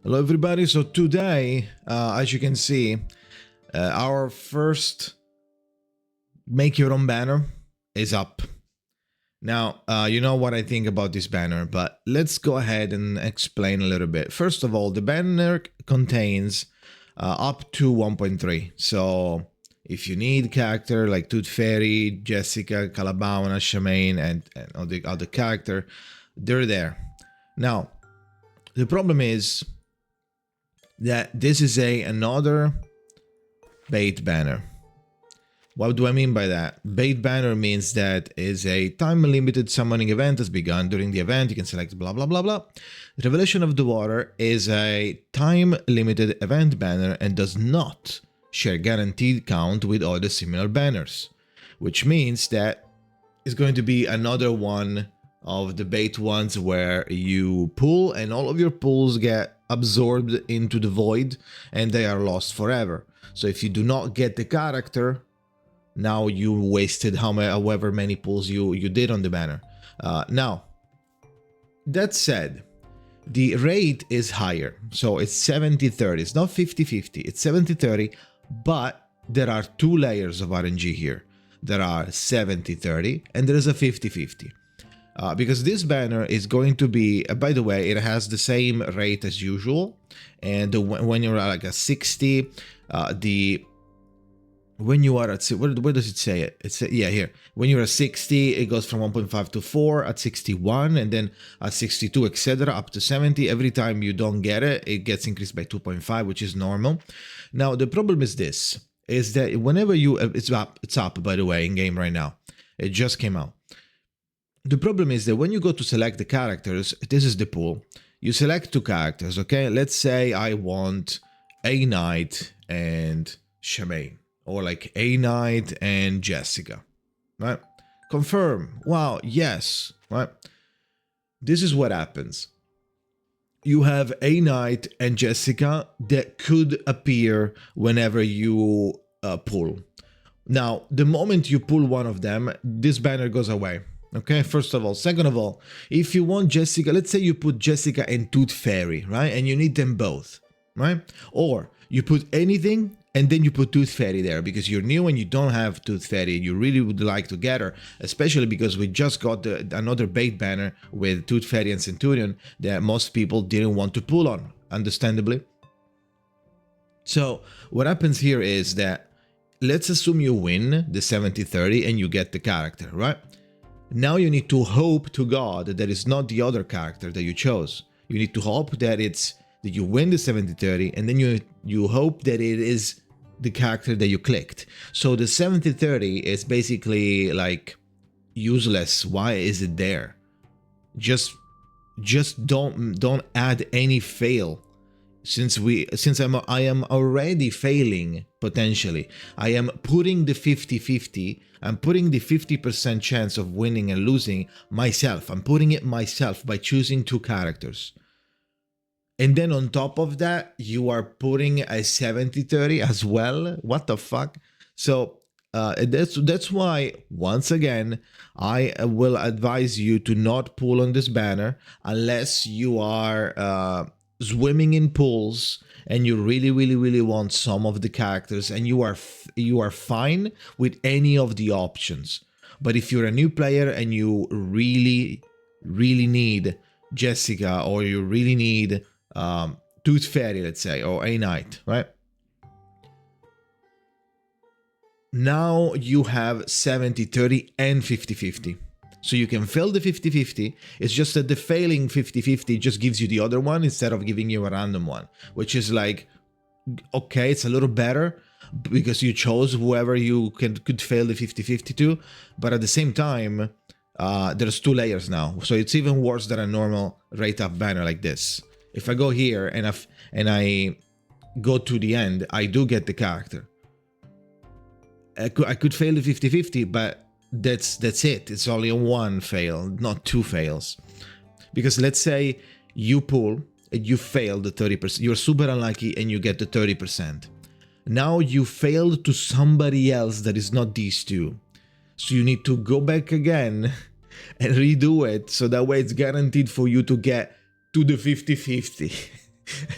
Hello everybody, so today, as you can see, our first make your own banner is up. Now, you know what I think about this banner, but let's go ahead and explain a little bit. First of all, the banner contains up to 1.3, so if you need character like Tooth Fairy, Jessica, Calabauna, Shamaine, and all the other character, they're there. Now, the problem is that this is another bait banner. What do I mean by that? Bait banner means that is a time-limited summoning event has begun. During the event, you can select blah blah blah blah. Revelation of the Water is a time-limited event banner and does not share guaranteed count with other similar banners, which means that it's going to be another one of the bait ones where you pull and all of your pulls get absorbed into the void and they are lost forever. So if you do not get the character, now you wasted however many pulls you did on the banner. Now, that said, the rate is higher. So it's 70-30. It's not 50-50. It's 70-30, but there are two layers of RNG here. There are 70-30 and there is a 50-50. Because this banner is going to be, by the way, it has the same rate as usual, and when you're at like a 60, when you are at, where does it say it? It's yeah, here. When you're at 60, it goes from 1.5 to 4, at 61, and then at 62, etc., up to 70. Every time you don't get it, it gets increased by 2.5, which is normal. Now, the problem is this, is that whenever you, it's up, by the way, in game right now. It just came out. The problem is that when you go to select the characters, this is the pool. You select two characters, okay? Let's say I want A Knight and Shamaine, or like A Knight and Jessica, right? Confirm. Wow, yes, right? This is what happens. You have A Knight and Jessica that could appear whenever you pull. Now, the moment you pull one of them, this banner goes away. Okay, first of all. Second of all, if you want Jessica, let's say you put Jessica and Tooth Fairy, right? And you need them both, right? Or you put anything and then you put Tooth Fairy there because you're new and you don't have Tooth Fairy. You really would like to get her, especially because we just got another bait banner with Tooth Fairy and Centurion that most people didn't want to pull on, understandably. So what happens here is that let's assume you win the 70-30 and you get the character, right? Now you need to hope to God that it's not the other character that you chose. You need to hope that that you win the 70-30 and then you hope that it is the character that you clicked. So the 70-30 is basically like useless. Why is it there? Just don't add any fail. Since I am already failing potentially. I am putting the 50-50. I'm putting the 50% chance of winning and losing myself. I'm putting it myself by choosing two characters. And then on top of that, you are putting a 70-30 as well. What the fuck? So that's why, once again, I will advise you to not pull on this banner unless you are swimming in pools and you really want some of the characters and you are fine with any of the options. But if you're a new player and you really need Jessica, or you really need Tooth Fairy, let's say, or A Knight, right? Now you have 70-30 and 50-50. So you can fail the 50-50, it's just that the failing 50-50 just gives you the other one instead of giving you a random one, which is like, okay, it's a little better because you chose whoever you could fail the 50-50 to, but at the same time, there's two layers now, so it's even worse than a normal rate up banner like this. If I go here and I go to the end, I do get the character. I could fail the 50-50, but that's it. It's only a one fail, not two fails. Because let's say you pull and you fail the 30%. You're super unlucky and you get the 30%. Now you failed to somebody else that is not these two. So you need to go back again and redo it. So that way it's guaranteed for you to get to the 50-50.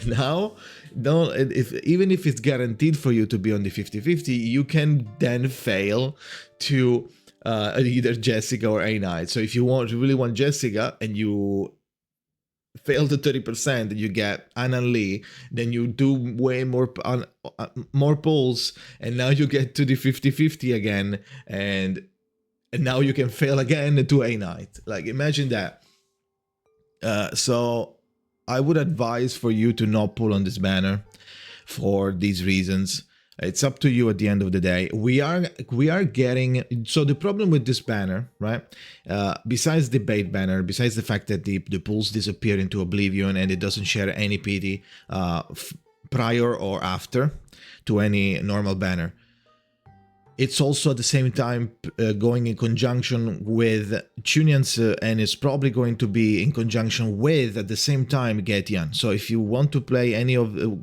Now, don't, even if it's guaranteed for you to be on the 50-50, you can then fail to either Jessica or A Knight. So if you really want Jessica and you fail to 30% and you get Anna Lee, then you do way more more pulls, and now you get to the 50-50 again, and now you can fail again to A Knight. Like, imagine that. So I would advise for you to not pull on this banner for these reasons. It's up to you at the end of the day. We are getting, so the problem with this banner, right? Besides the bait banner, besides the fact that the pulls disappear into oblivion and it doesn't share any pity prior or after to any normal banner, it's also at the same time going in conjunction with Chunyan's, and it's probably going to be in conjunction with, at the same time, Getian. So if you want to play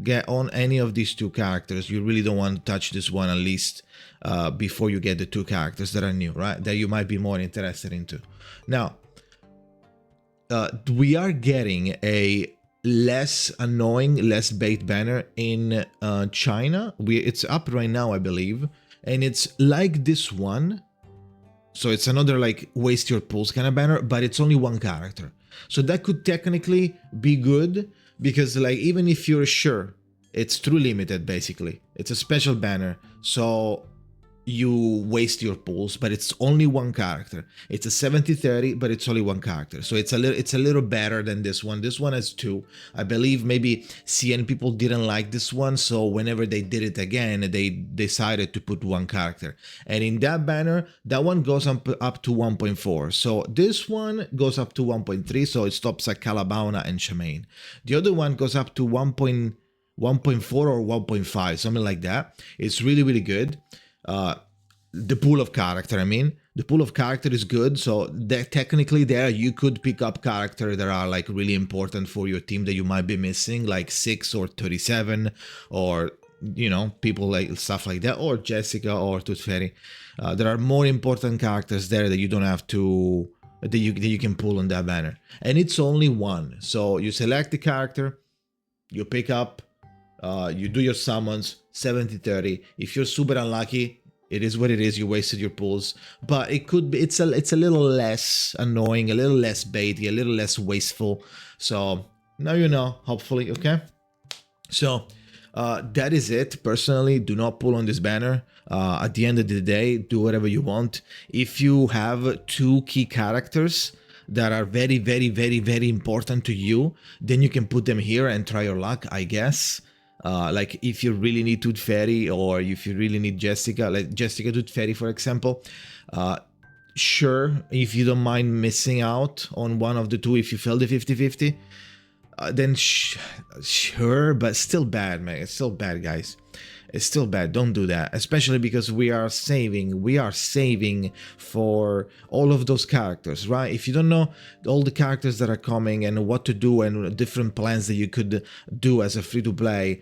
get on any of these two characters, you really don't want to touch this one, at least before you get the two characters that are new, right? That you might be more interested into. Now, we are getting a less annoying, less bait banner in China. It's up right now, I believe. And it's like this one, so it's another like waste your pulls kind of banner, but it's only one character. So that could technically be good, because like even if you're sure, it's true limited basically. It's a special banner, so you waste your pulls, but it's only one character. It's a 70-30, but it's only one character. So it's a little better than this one. This one has two. I believe maybe CN people didn't like this one, so whenever they did it again, they decided to put one character. And in that banner, that one goes up to 1.4. So this one goes up to 1.3, so it stops at Calabauna and Shamaine. The other one goes up to 1.4 or 1.5, something like that. It's really, really good. The pool of character, the pool of character is good, so that technically there you could pick up characters that are like really important for your team that you might be missing, like 6 or 37, or you know, people like stuff like that, or Jessica or Tooth Fairy. There are more important characters there that you don't have to, that you can pull on that banner, and it's only one. So you select the character, you pick up, you do your summons, 70-30. If you're super unlucky, it is what it is. You wasted your pulls, but it could be. It's a little less annoying, a little less baity, a little less wasteful. So now you know. Hopefully, okay. So that is it. Personally, do not pull on this banner. At the end of the day, do whatever you want. If you have two key characters that are very, very, very, very important to you, then you can put them here and try your luck, I guess. Like if you really need Tooth Fairy, or if you really need Jessica, like Jessica Tooth Fairy, for example, sure, if you don't mind missing out on one of the two, if you fail the 50-50, then sure, but still bad, man. It's still bad, guys. It's still bad. Don't do that, especially because we are saving for all of those characters, right? If you don't know all the characters that are coming and what to do and different plans that you could do as a free-to-play,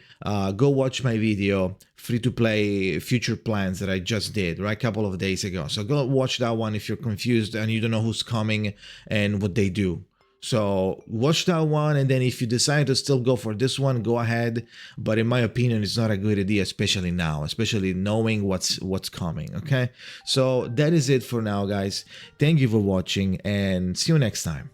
go watch my video, free-to-play future plans, that I just did, right, a couple of days ago. So go watch that one if you're confused and you don't know who's coming and what they do. So watch that one, and then if you decide to still go for this one, go ahead. But in my opinion, it's not a good idea, especially now, especially knowing what's coming. Okay, so that is it for now, guys. Thank you for watching, and see you next time.